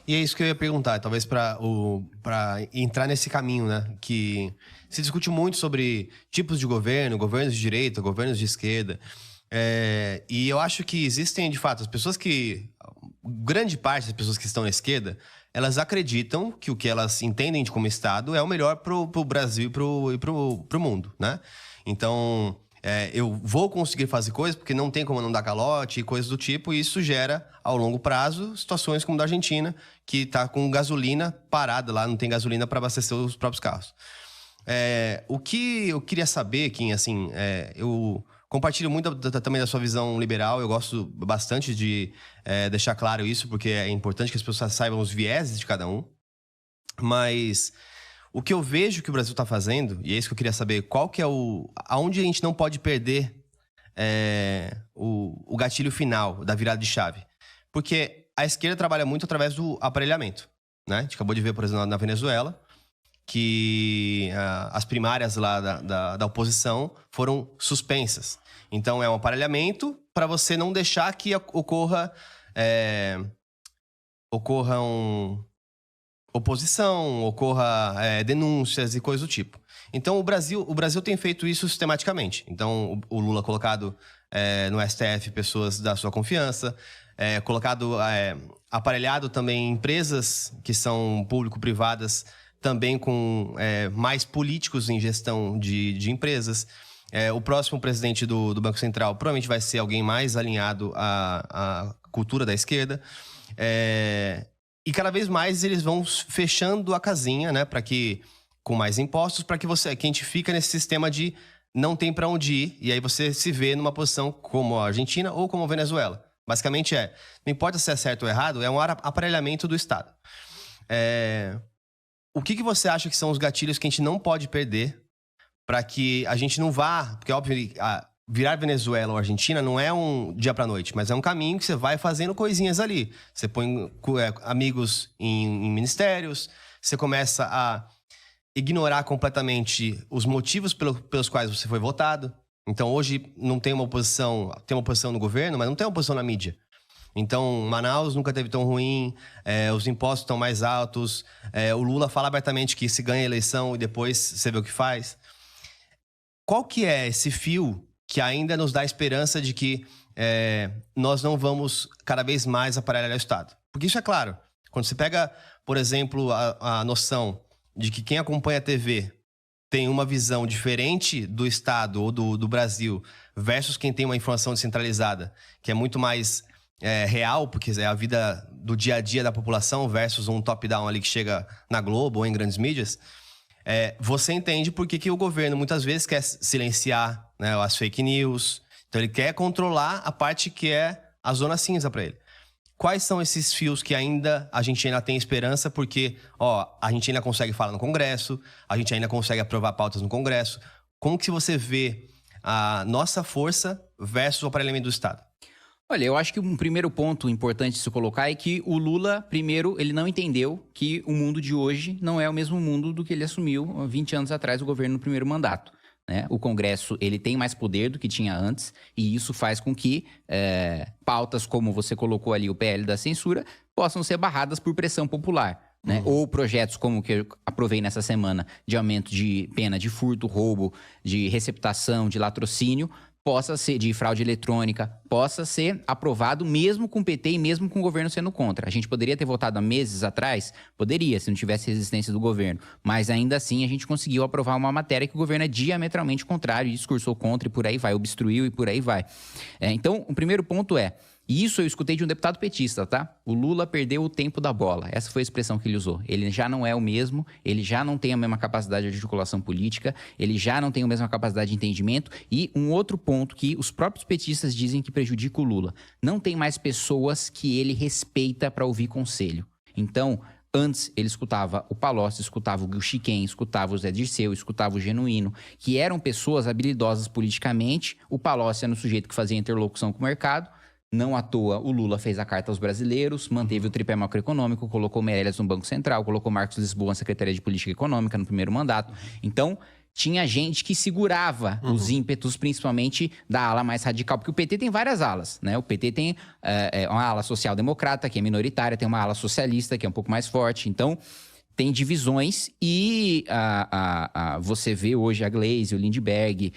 E é isso que eu ia perguntar, talvez para entrar nesse caminho, né? Que se discute muito sobre tipos de governo, governos de direita, governos de esquerda. E eu acho que existem, de fato, as pessoas que... Grande parte das pessoas que estão na esquerda, elas acreditam que o que elas entendem como Estado é o melhor pro Brasil e pro mundo, né? Então... eu vou conseguir fazer coisas porque não tem como não dar calote e coisas do tipo, e isso gera, ao longo prazo, situações como da Argentina, que está com gasolina parada lá, não tem gasolina para abastecer os próprios carros. O que eu queria saber, Kim, assim, eu compartilho muito também da sua visão liberal, eu gosto bastante de deixar claro isso, porque é importante que as pessoas saibam os vieses de cada um, mas... O que eu vejo que o Brasil está fazendo, e é isso que eu queria saber, qual que é aonde a gente não pode perder o gatilho final da virada de chave. Porque a esquerda trabalha muito através do aparelhamento, né? A gente acabou de ver, por exemplo, na Venezuela, que as primárias lá da oposição foram suspensas. Então, é um aparelhamento para você não deixar que ocorram oposição, ocorra denúncias e coisas do tipo. Então, o Brasil tem feito isso sistematicamente. Então, o Lula colocado no STF pessoas da sua confiança, aparelhado também empresas que são público-privadas, também com mais políticos em gestão de empresas. O próximo presidente do Banco Central provavelmente vai ser alguém mais alinhado à cultura da esquerda. E cada vez mais eles vão fechando a casinha, né, com mais impostos, para que a gente fica nesse sistema de não tem para onde ir, e aí você se vê numa posição como a Argentina ou como a Venezuela. Basicamente não importa se é certo ou errado, é um aparelhamento do Estado. O que você acha que são os gatilhos que a gente não pode perder para que a gente não vá... Porque, óbvio, virar Venezuela ou Argentina não é um dia para noite, mas é um caminho que você vai fazendo coisinhas ali. Você põe amigos em ministérios, você começa a ignorar completamente os motivos pelos quais você foi votado. Então, hoje não tem uma oposição, tem uma oposição no governo, mas não tem uma oposição na mídia. Então, Manaus nunca teve tão ruim, os impostos estão mais altos, o Lula fala abertamente que se ganha a eleição e depois você vê o que faz. Qual que é esse fio que ainda nos dá esperança de que nós não vamos cada vez mais aparelhar o Estado? Porque isso é claro. Quando você pega, por exemplo, a noção de que quem acompanha a TV tem uma visão diferente do Estado ou do Brasil versus quem tem uma informação descentralizada, que é muito mais real, porque é a vida do dia a dia da população versus um top-down ali que chega na Globo ou em grandes mídias, você entende por que o governo muitas vezes quer silenciar, né, as fake news. Então ele quer controlar a parte que é a zona cinza para ele. Quais são esses fios que a gente ainda tem esperança? Porque a gente ainda consegue falar no Congresso, a gente ainda consegue aprovar pautas no Congresso. Como que você vê a nossa força versus o aparelhamento do Estado? Olha, eu acho que um primeiro ponto importante de se colocar é que o Lula, primeiro, ele não entendeu que o mundo de hoje não é o mesmo mundo do que ele assumiu 20 anos atrás, o governo no primeiro mandato. Né? O Congresso ele tem mais poder do que tinha antes, e isso faz com que pautas como você colocou ali, o PL da censura, possam ser barradas por pressão popular. Né? Ou projetos como que eu aprovei nessa semana, de aumento de pena de furto, roubo, de receptação, de latrocínio, possa ser, de fraude eletrônica, possa ser aprovado mesmo com o PT e mesmo com o governo sendo contra. A gente poderia ter votado há meses atrás? Poderia, se não tivesse resistência do governo. Mas ainda assim a gente conseguiu aprovar uma matéria que o governo é diametralmente contrário e discursou contra e por aí vai, obstruiu e por aí vai. Então, o primeiro ponto e isso eu escutei de um deputado petista, tá? O Lula perdeu o tempo da bola. Essa foi a expressão que ele usou. Ele já não é o mesmo, ele já não tem a mesma capacidade de articulação política, ele já não tem a mesma capacidade de entendimento. E um outro ponto que os próprios petistas dizem que prejudica o Lula. Não tem mais pessoas que ele respeita para ouvir conselho. Então, antes ele escutava o Palocci, escutava o Chiquem, escutava o Zé Dirceu, escutava o Genuíno, que eram pessoas habilidosas politicamente. O Palocci era um sujeito que fazia interlocução com o mercado. Não à toa, o Lula fez a carta aos brasileiros, manteve o tripé macroeconômico, colocou Meirelles no Banco Central, colocou Marcos Lisboa na Secretaria de Política Econômica no primeiro mandato. Então, tinha gente que segurava os ímpetos, principalmente da ala mais radical, porque o PT tem várias alas, né? O PT tem uma ala social-democrata, que é minoritária, tem uma ala socialista, que é um pouco mais forte, então tem divisões e você vê hoje a Gleisi, o Lindbergh,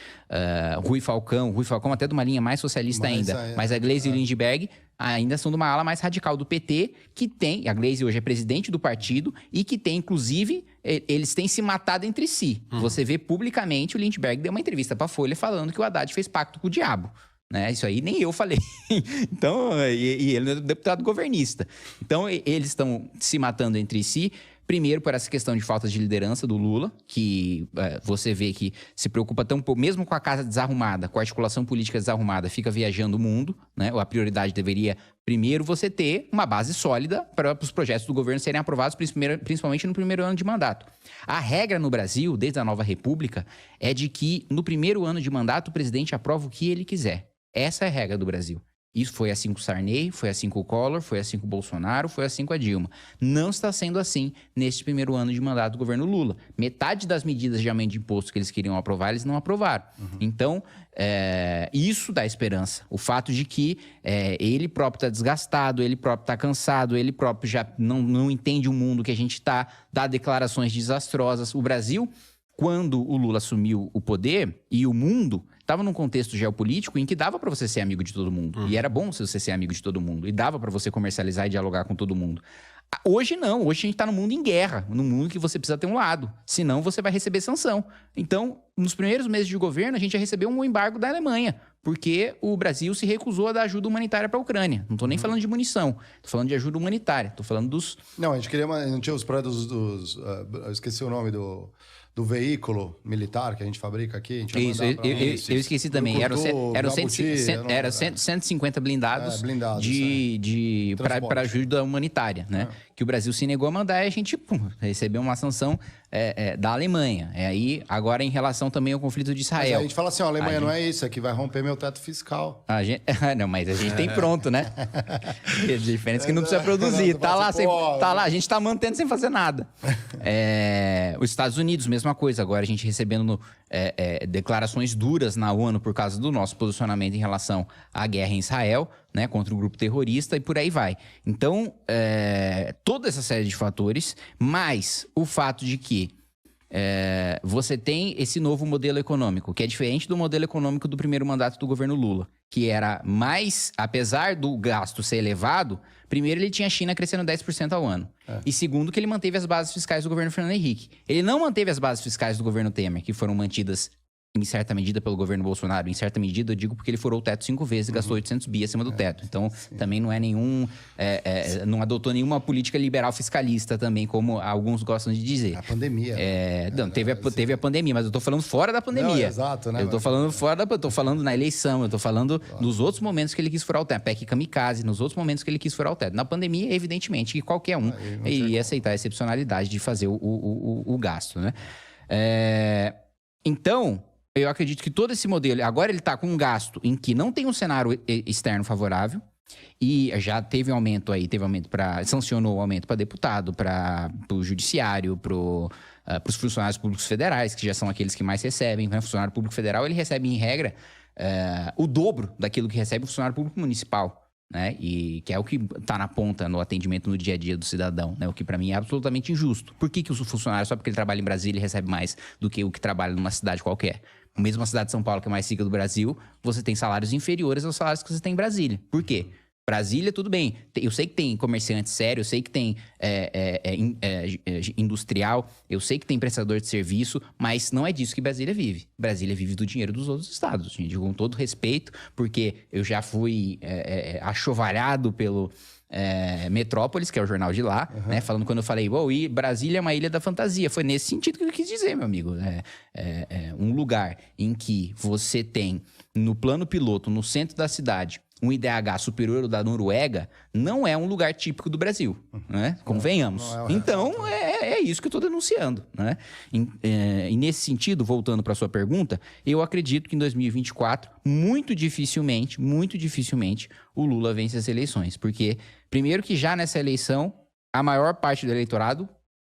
Rui Falcão até de uma linha mais socialista ainda, mas a Gleisi e o Lindbergh ainda são de uma ala mais radical do PT, que tem, a Gleisi hoje é presidente do partido, e que tem, inclusive, eles têm se matado entre si. Você vê publicamente, o Lindbergh deu uma entrevista para a Folha falando que o Haddad fez pacto com o diabo. Né? Isso aí nem eu falei. Então, e ele é deputado governista. Então, eles estão se matando entre si. Primeiro, por essa questão de falta de liderança do Lula, que você vê que se preocupa tão pouco, mesmo com a casa desarrumada, com a articulação política desarrumada, fica viajando o mundo, né? A prioridade deveria, primeiro, você ter uma base sólida para os projetos do governo serem aprovados, principalmente no primeiro ano de mandato. A regra no Brasil, desde a nova república, é de que no primeiro ano de mandato o presidente aprova o que ele quiser. Essa é a regra do Brasil. Isso foi assim com o Sarney, foi assim com o Collor, foi assim com o Bolsonaro, foi assim com a Dilma. Não está sendo assim neste primeiro ano de mandato do governo Lula. Metade das medidas de aumento de imposto que eles queriam aprovar, eles não aprovaram. Então, isso dá esperança. O fato de que ele próprio está desgastado, ele próprio está cansado, ele próprio já não entende o mundo que a gente está, dá declarações desastrosas. O Brasil, quando o Lula assumiu o poder e o mundo estava num contexto geopolítico em que dava para você ser amigo de todo mundo. E era bom você ser amigo de todo mundo. E dava para você comercializar e dialogar com todo mundo. Hoje não. Hoje a gente está num mundo em guerra. Num mundo que você precisa ter um lado. Senão você vai receber sanção. Então, nos primeiros meses de governo, a gente já recebeu um embargo da Alemanha. Porque o Brasil se recusou a dar ajuda humanitária para a Ucrânia. Não estou nem falando de munição. Estou falando de ajuda humanitária. Estou falando dos... Não, a gente queria... Não tinha os projetos eu esqueci o nome do veículo militar que a gente fabrica aqui. A gente isso, eu esqueci também. Eram 150 blindados, para ajuda humanitária, né? Que o Brasil se negou a mandar e a gente recebeu uma sanção da Alemanha. Aí, agora, em relação também ao conflito de Israel. Mas a gente fala assim, a Alemanha não é isso, é que vai romper meu teto fiscal. Não, mas a gente tem pronto, né? A diferença é que não precisa produzir. Tá lá, a gente tá mantendo sem fazer nada. Os Estados Unidos, mesma coisa. Agora a gente recebendo declarações duras na ONU por causa do nosso posicionamento em relação à guerra em Israel, né, contra o grupo terrorista, e por aí vai. Então, toda essa série de fatores, mais o fato de que você tem esse novo modelo econômico, que é diferente do modelo econômico do primeiro mandato do governo Lula, que era mais, apesar do gasto ser elevado, primeiro ele tinha a China crescendo 10% ao ano. E segundo, que ele manteve as bases fiscais do governo Fernando Henrique. Ele não manteve as bases fiscais do governo Temer, que foram mantidas em certa medida pelo governo Bolsonaro. Em certa medida, eu digo porque ele furou o teto 5 vezes e gastou 800 bi acima do teto. Então, também não é nenhum... não adotou nenhuma política liberal fiscalista também, como alguns gostam de dizer. A pandemia. Não, teve a pandemia, mas eu tô falando fora da pandemia. Não, exato, né? Eu tô falando eu tô falando na eleição, eu tô falando nos outros momentos que ele quis furar o teto. PEC Kamikaze, nos outros momentos que ele quis furar o teto. Na pandemia, evidentemente, que qualquer um iria aceitar a excepcionalidade de fazer o gasto, né? Então... Eu acredito que todo esse modelo... Agora ele está com um gasto em que não tem um cenário externo favorável e já teve aumento aí, sancionou o aumento para deputado, para o judiciário, para os funcionários públicos federais, que já são aqueles que mais recebem. Né? O funcionário público federal, ele recebe, em regra, o dobro daquilo que recebe o funcionário público municipal. Né? E que é o que está na ponta no atendimento no dia a dia do cidadão, né? O que para mim é absolutamente injusto. Por que o funcionário, só porque ele trabalha em Brasília, ele recebe mais do que o que trabalha numa cidade qualquer? Mesmo a cidade de São Paulo, que é mais rica do Brasil, você tem salários inferiores aos salários que você tem em Brasília. Por quê? Brasília, tudo bem. Eu sei que tem comerciante sério, eu sei que tem industrial, eu sei que tem prestador de serviço, mas não é disso que Brasília vive. Brasília vive do dinheiro dos outros estados, gente, com todo respeito, porque eu já fui achovalhado pelo Metrópolis, que é o jornal de lá, né? Falando quando eu falei, Brasília é uma ilha da fantasia. Foi nesse sentido que eu quis dizer, meu amigo. Um lugar em que você tem, no plano piloto, no centro da cidade, um IDH superior ao da Noruega, não é um lugar típico do Brasil, né? Convenhamos. Então, é isso que eu estou denunciando, né? E nesse sentido, voltando para a sua pergunta, eu acredito que em 2024, muito dificilmente, o Lula vence as eleições. Porque, primeiro que já nessa eleição, a maior parte do eleitorado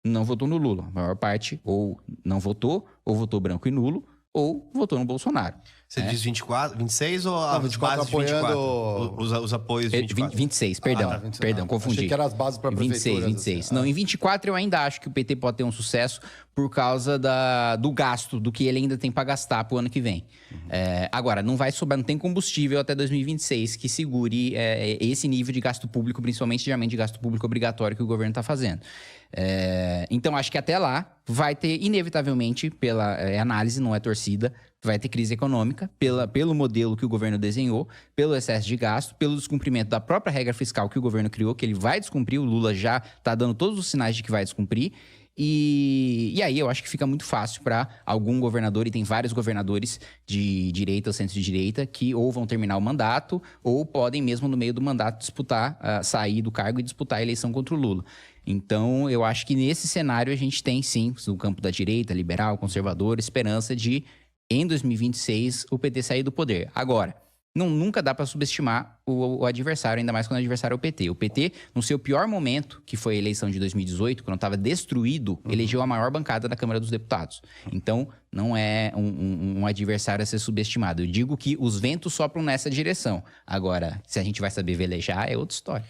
não votou no Lula. A maior parte ou não votou, ou votou branco e nulo, ou votou no Bolsonaro. Você diz 24, 26 ou Não, 24 as bases de apoiando... 24? Os apoios de 24. 26, perdão. 26. Perdão, confundi. Achei que era as bases para 26, 26. Assim. Não, em 24 eu ainda acho que o PT pode ter um sucesso por causa do gasto, do que ele ainda tem para gastar pro ano que vem. Agora, não vai sobrar, não tem combustível até 2026 que segure esse nível de gasto público, principalmente de aumento de gasto público obrigatório que o governo está fazendo. Então, acho que até lá vai ter, inevitavelmente, pela análise, não é torcida, vai ter crise econômica pelo modelo que o governo desenhou, pelo excesso de gasto, pelo descumprimento da própria regra fiscal que o governo criou, que ele vai descumprir, o Lula já está dando todos os sinais de que vai descumprir. E aí eu acho que fica muito fácil para algum governador, e tem vários governadores de direita ou centro-direita, que ou vão terminar o mandato, ou podem mesmo no meio do mandato disputar, sair do cargo e disputar a eleição contra o Lula. Então eu acho que nesse cenário a gente tem sim, no campo da direita, liberal, conservador, esperança de, em 2026, o PT sair do poder. Agora, nunca dá para subestimar o adversário, ainda mais quando o adversário é o PT. O PT, no seu pior momento, que foi a eleição de 2018, quando estava destruído, elegeu a maior bancada da Câmara dos Deputados. Então, não é um adversário a ser subestimado. Eu digo que os ventos sopram nessa direção. Agora, se a gente vai saber velejar, é outra história.